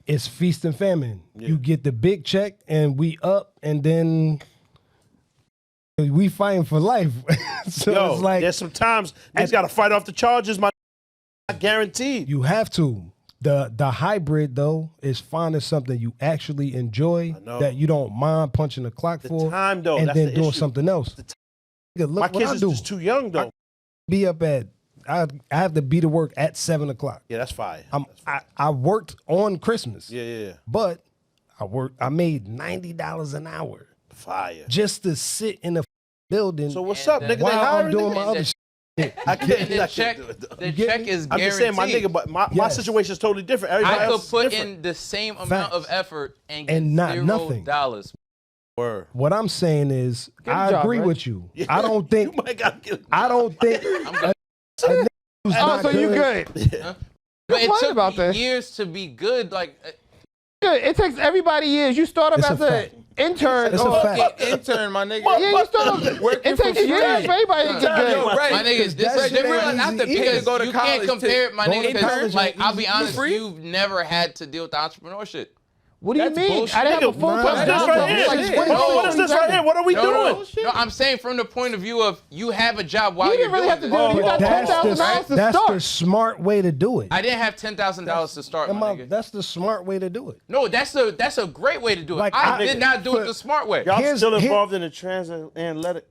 it's feast and famine. Yeah. You get the big check and we up, and then we fighting for life. So Yo, it's like there's some times niggas got to fight off the charges. My guaranteed. You have to. The hybrid though is finding something you actually enjoy that you don't mind punching the clock for, time, though, and that's then the doing issue. something else. Look My what kids I is do. just too young though. Be up at I have to be to work at 7 o'clock. Yeah, that's fire. I worked on Christmas. Yeah. But I made $90 an hour. Fire. Just to sit in a building. So what's up, nigga? While They I'm hiring doing niggas? my other shit. I can't The check is guaranteed. I'm just saying, my nigga, but my situation is totally different. Everybody I could else is put different. in the same amount of effort and get not $0. nothing. Word. What I'm saying is, I agree with you. Yeah. I don't think. You might gotta get a I don't think. Oh, so you good? But it Complain took about that. years to be good. Like, Good. It takes everybody years. You start up It's a as an fact. intern. It's a fact. Intern, my nigga. Yeah, you start up. It takes years for everybody to get good. my nigga, this is different. Not the Because go to you college can't compare it, my going to nigga. college Because, like, ain't I'll be easy. honest, free? you've never had to deal with the entrepreneurship. What do you That's mean? bullshit. I didn't have a Nigga, full-time what's this job. right here? Like, What is this right here? What are we doing? No, I'm saying from the point of view of you have a job while You you're didn't really have to doing do it. this. You got $10,000 to That's the start. smart way to do it. I didn't have $10,000 to start, my nigga. That's the smart way to do it. No, that's a great way to do it. Like, I I- did not do it the smart way. Y'all still involved in the transatlantic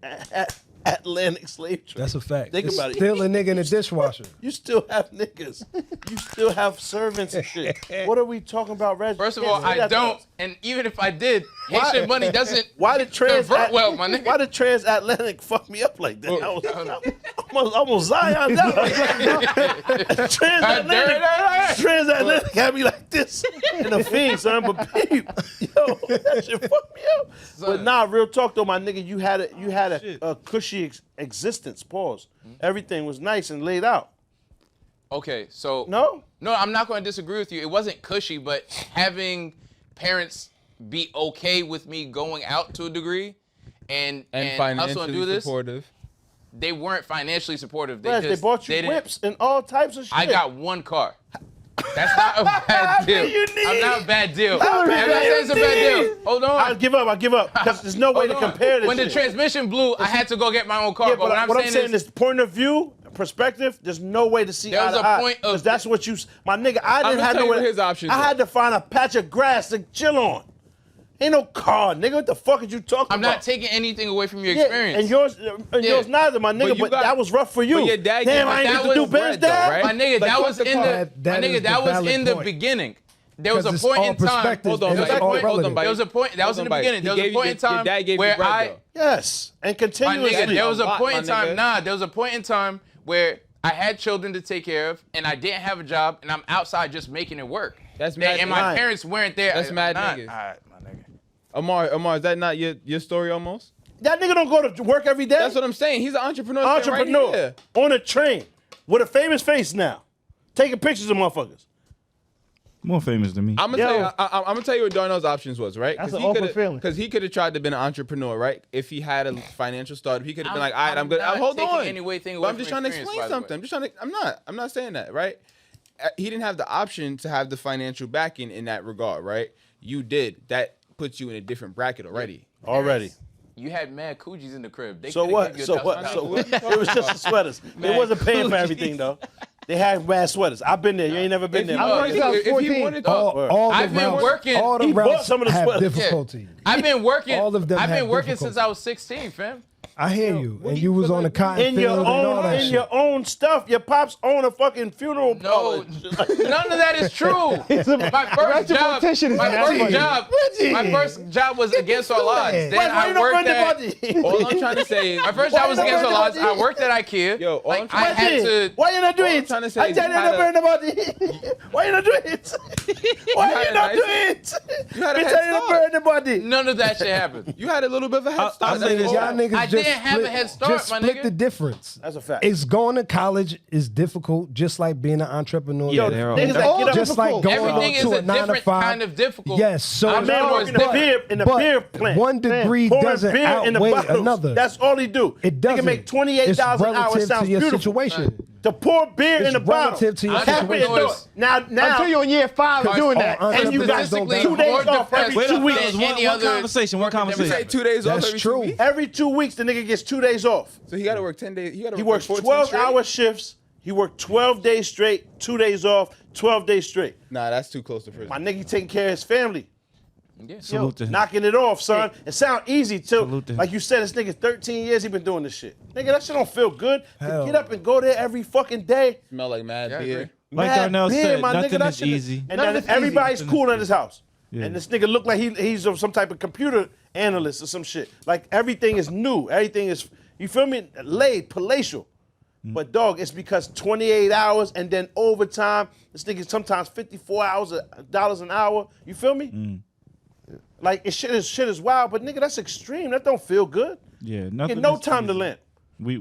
slave trade. That's a fact. Think It's about it. Still a nigga in the dishwasher. You still have niggas. You still have servants and shit. What are we talking about, Reg? First of You all, can't say I that to don't, us. and even if I did, Haitian money doesn't Why did convert well, my nigga. Why did transatlantic fuck me up like that? I was almost Zion down. Transatlantic had me like this in the fiend, son. But babe, yo, that shit fucked me up. But nah, real talk though, my nigga, you had a cushy existence. Pause. Everything was nice and laid out. Okay, so No. I'm not going to disagree with you. It wasn't cushy, but having parents be okay with me going out to a degree and hustle and do financially this, supportive. they weren't financially supportive. They bought you whips and all types of shit. I got one car. That's not a bad deal. I'm not a bad deal. I'm not saying it's a bad deal. Hold on. I give up. Because there's no way to compare this When the shit. transmission blew, I had to go get my own car. Yeah, but but what I'm saying is point of view, perspective, there's no way to see There eye was to a eye. point of- Because that's what you, my nigga, I didn't gonna have tell no you way. what his options I are. had to find a patch of grass to chill on. Ain't no car, nigga. What the fuck are you talking I'm about? not taking anything away from your Yeah, experience. and yours neither, my nigga. you But got- that was rough for you. but your dad Damn, gave I you- ain't that get to do was biz, bread, though, dad. right? My nigga, Like, that fuck was the in car. the That is the valid in the point. beginning. There was a 'Cause it's point all in time. perspective. Hold on, It's Mike. all Hold on, relative. Mike. There was a point. That was in the beginning. There was a point in time Your dad gave you where bread, though. Yes, and my continuously. nigga, there was a lot, point my in time. nigga. There was a point in time where I had children to take care of, and I didn't have a job, and I'm outside just making it work. That's mad And my niggas. parents weren't there. That's mad Nah, niggas. all right, my nigga. Amar, is that not your story almost? That nigga don't go to work every day. That's what I'm saying. He's an entrepreneur. Entrepreneur Right here. on a train with a famous face now, taking pictures of motherfuckers. More famous than me. I'm gonna tell you. I'm gonna tell you what Darnell's options was, right? That's an awful feeling. Because he could have tried to be an entrepreneur, right? If he had a financial startup, he could have been like, "All right, I'm good." not Hold taking on. anything But away I'm just from trying to experience, explain by the something. I'm just trying to. I'm not saying that, right? He didn't have the option to have the financial backing in that regard, right? You did. That puts you in a different bracket already. Already. You had mad coogies in the crib. They So could've what? given you So $1,000. what? So what? It was just the sweaters. They wasn't paying for everything though. They had mad sweaters. I've been there. You ain't never been there. I was like, If he wanted to, All the I've been routes, working- all the He bought routes some of the have sweaters. difficulty. I've been working. All of them I've been have working difficulty. since I was 16, fam. I hear you. And you was on the cotton in your field and all own, that in shit. your own stuff. Your pops own a fucking funeral No, parlor. none of that is true. My first job, politician is my nasty. first job was against all odds. Then Why I you not worked burn the at. body? all I'm trying to say is, My first Why job you was not against burn all the odds. body? I worked at IKEA. Yo, all I'm I trying had to. Why you not doing All I'm it? trying to say I is tell you you not had burn the body. Why you not doing it? Why had you a not nice- doing it? you had a Me head tell you to start. burn the body. None of that shit happened. you had a little bit of a head start. I mean, y'all niggas I just didn't have a split- head start, just my split nigga. the difference. That's a fact. It's going to college is difficult, just like being an entrepreneur. Yo, they're all- niggas that get up. just like going Everything is to a a 9 to different 5. kind of difficult. Yes, so My man Entrepreneur working is in the different. beer but beer plant. one degree Pouring doesn't beer in the outweigh bottles. another. That's all he do. It doesn't. Nigga make $28,000 an hour. It's relative Sounds to your beautiful. situation. to pour beer in It's the bottle. relative to your Cap it and throw it. situation. Now, Until you're in year 5 of doing that. and you got Statistically, 2 days more off every depressed 2 weeks. than One any other conversation. One You say conversation. 2 days off That's every true. 2 weeks? Every 2 weeks, the nigga gets 2 days off. So he got to work 10 days. He works 12-hour shifts. He worked 12 days straight, 2 days off, 12 days straight. Nah, that's too close to prison. My nigga taking care of his family. Salute to him. Knocking it off, son. It sound easy too. Salute to him. Like you said, this nigga 13 years he been doing this shit. Nigga, that shit don't feel good. To Hell get up and go there every fucking day. Smell like mad Yeah, I beer. agree. Like Mad Darnell beer, said, my nigga, nothing that is shit easy. And None then of it's everybody's easy. cool at his house. Yeah. And this nigga look like he's some type of computer analyst or some shit. Like everything is new. Everything is, you feel me? Laid, palatial. But dog, it's because 28 hours and then overtime. This nigga sometimes $54 an hour. You feel me? Like shit is wild, but nigga, that's extreme. That don't feel good. Yeah, Get nothing. no is time to easy. limp. We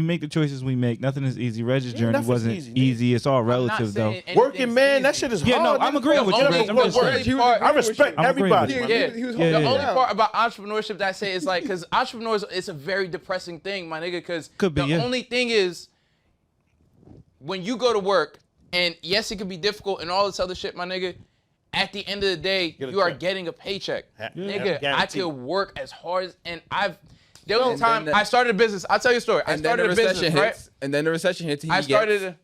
make the choices we make. Nothing is easy. Reg's journey nothing's wasn't easy, easy. nigga. It's all I'm not relative though. saying Working anything's man, that easy. shit is Yeah, no, hard. I'm nigga. agreeing with you. only- I'm just only saying. part- I respect I'm agreeing everybody. with my you. Yeah, nigga. He was Yeah, holding the yeah. only down. part about entrepreneurship that I say is like, because entrepreneurs, it's a very depressing thing, my nigga. Because Could be, the yeah. only thing is, when you go to work, and yes, it could be difficult and all this other shit, my nigga. At the end of the day, Get a you are check. getting a paycheck, Yeah. nigga. I Guaranteed. could work as hard as, and there was a And time then I started a business. I'll tell you a story. I And then the started a recession business, right? hits. And then the recession hits. I started,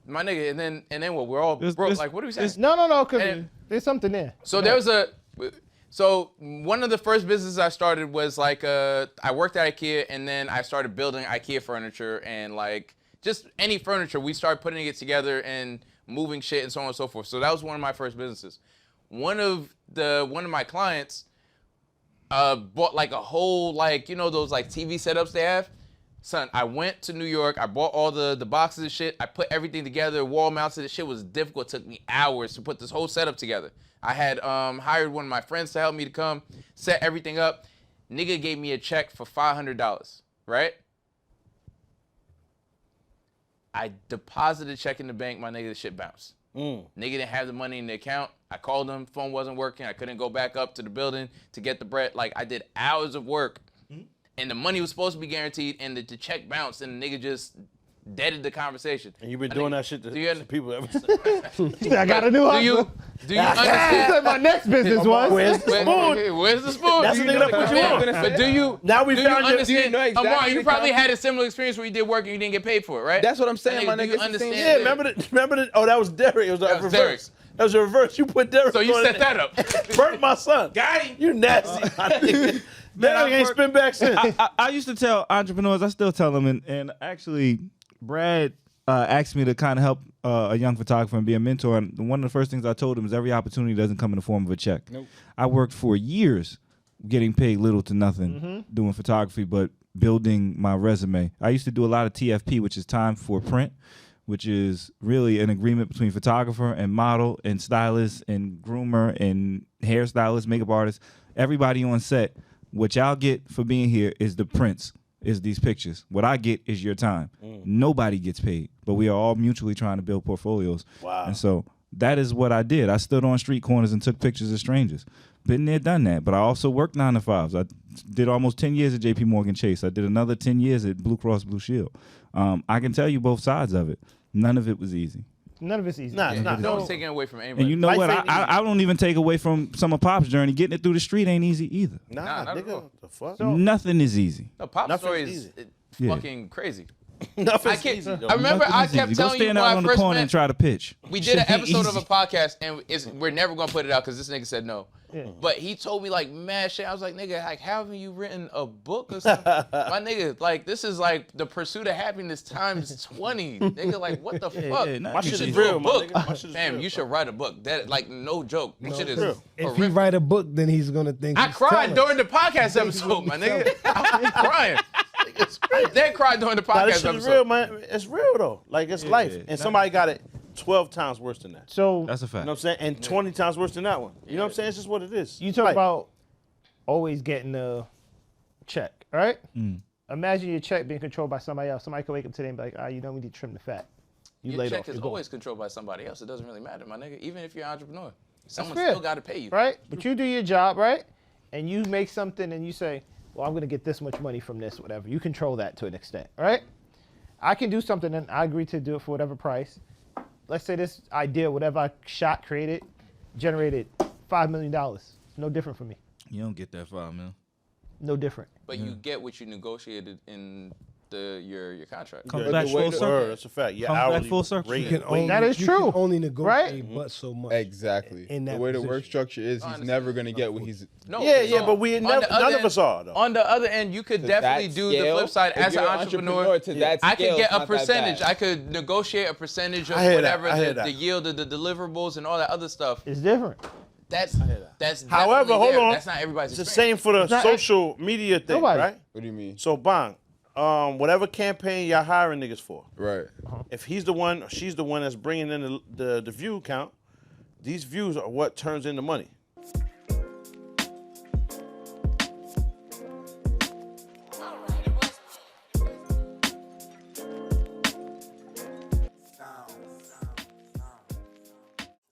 my nigga, and then what? We're all broke. Like, what are we saying? No, because And- there's something there. So there was so one of the first businesses I started was like I worked at IKEA, and then I started building IKEA furniture and like just any furniture. We started putting it together and moving shit and so on and so forth. So that was one of my first businesses. One of my clients bought like a whole, like, you know, those like TV setups they have. Son, I went to New York. I bought all the boxes and shit. I put everything together, wall mounted. This shit was difficult. It took me hours to put this whole setup together. I had hired one of my friends to help me to come set everything up. Nigga gave me a check for $500, right? I deposited a check in the bank. My nigga, the shit bounced. Nigga didn't have the money in the account. I called him. Phone wasn't working. I couldn't go back up to the building to get the bread. Like, I did hours of work. And the money was supposed to be guaranteed, and the check bounced, and the nigga just deaded the conversation. And you been doing that shit to do you people ever since. I got a new Do you hustle. do understand? Said my next business was. Where's the spoon? Where's the spoon? That's the nigga that put you on. But do you? Now we do you found your- understand? do you know exactly Amar, you the probably concept? had a similar experience where you did work and you didn't get paid for it, right? That's what I'm saying, my do nigga. you It's the same understand? shit. Remember the, oh, that was Derek. It was a That was reverse. That was a reverse. You put Derek So you on set it. that up. Burnt my son. Got him. You nasty. my nigga. Derek ain't spin back since. I used to tell entrepreneurs, I still tell them, and actually, Brad asked me to kind of help a young photographer and be a mentor. And one of the first things I told him is every opportunity doesn't come in the form of a check. Nope. I worked for years getting paid little to nothing doing photography, but building my resume. I used to do a lot of TFP, which is time for print, which is really an agreement between photographer and model and stylist and groomer and hairstylist, makeup artist, everybody on set. What y'all get for being here is the prints, is these pictures. What I get is your time. Nobody gets paid, but we are all mutually trying to build portfolios. Wow. And so that is what I did. I stood on street corners and took pictures of strangers. Been there, done that. But I also worked 9 to 5s. I did almost 10 years at JP Morgan Chase. I did another 10 years at Blue Cross Blue Shield. I can tell you both sides of it. None of it was easy. None of it's easy. Nah, it's not. No one's taking it away from anybody. And you know Life what? ain't I don't even take away from some of Pop's journey. Getting it through the street ain't easy either. Nah, not at all. nigga. The fuck? Nothing is easy. No, Pop's Nothing's story is easy. Yeah. fucking crazy. Nothing's I can't. easy, though. I remember Nothing I is kept easy. Go telling you stand when out I on the first corner met. and try to pitch. We did an Shit ain't episode of a easy. podcast, and we're never gonna put it out because this nigga said no. Yeah. But he told me like mad shit. I was like, nigga, like, haven't you written a book or something? My nigga, like, this is like the pursuit of happiness times 20. Nigga, like, what the fuck? yeah, My nothing shit is is easy. real, my book. nigga. My shit is Fam, real. you should write a book. That, like, no joke. This shit is real. If he horrific. write a book, then he's gonna think. I he's cried telling. during the podcast episode, my nigga. I'm crying. I did cry during the Nah, this podcast shit is episode. real, man. It's real though. Like it's life, and somebody got it 12 times worse than that. So That's a You fact. know what I'm saying? And 20 times worse than that one. You know what I'm saying? It's just what it is. you talk Life. about always getting a check, right? Imagine your check being controlled by somebody else. Somebody could wake up today and be like, you know, we need to trim the fat. You Your laid check off. is You're gone. always controlled by somebody else. It doesn't really matter, my nigga. Even if you're an entrepreneur, someone fair. still got to pay you. Right? But you do your job, right? And you make something and you say, well, I'm going to get this much money from this, whatever. You control that to an extent, right? I can do something and I agree to do it for whatever price. Let's say this idea, whatever I shot, created, generated $5 million. It's no different for me. You don't get that far, man. No different. But you get what you negotiated in your contract. Comes Yeah, back the way full the- circle. That's a fact. Your Comes back hourly full circle. rate. You can only, That is you true, can only negotiate right? but so much. Exactly. In that the way the work position. structure is, I he's understand. never gonna get what he's. No, Yeah, so but we on never, the other none of end- us are though. On the other end, you could To definitely that do the scale, flip side if as an you're entrepreneur. to that I scale, could get it's a not that percentage. bad. I could negotiate a percentage of I hear that. whatever I hear the that. yield of the deliverables and all that other stuff. It's different. That's However, definitely hold there. on. That's not everybody's It's the experience. same for the not- social media thing, Nobody. right? What do you mean? So, Bang, whatever campaign y'all hiring niggas for, Right. if he's the one or she's the one that's bringing in the view count, these views are what turns into money.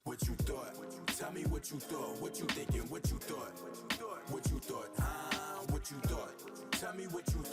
What you thought? Tell me what you thought. What you thinking? What you thought? What you thought? What you thought? Tell me what you thought.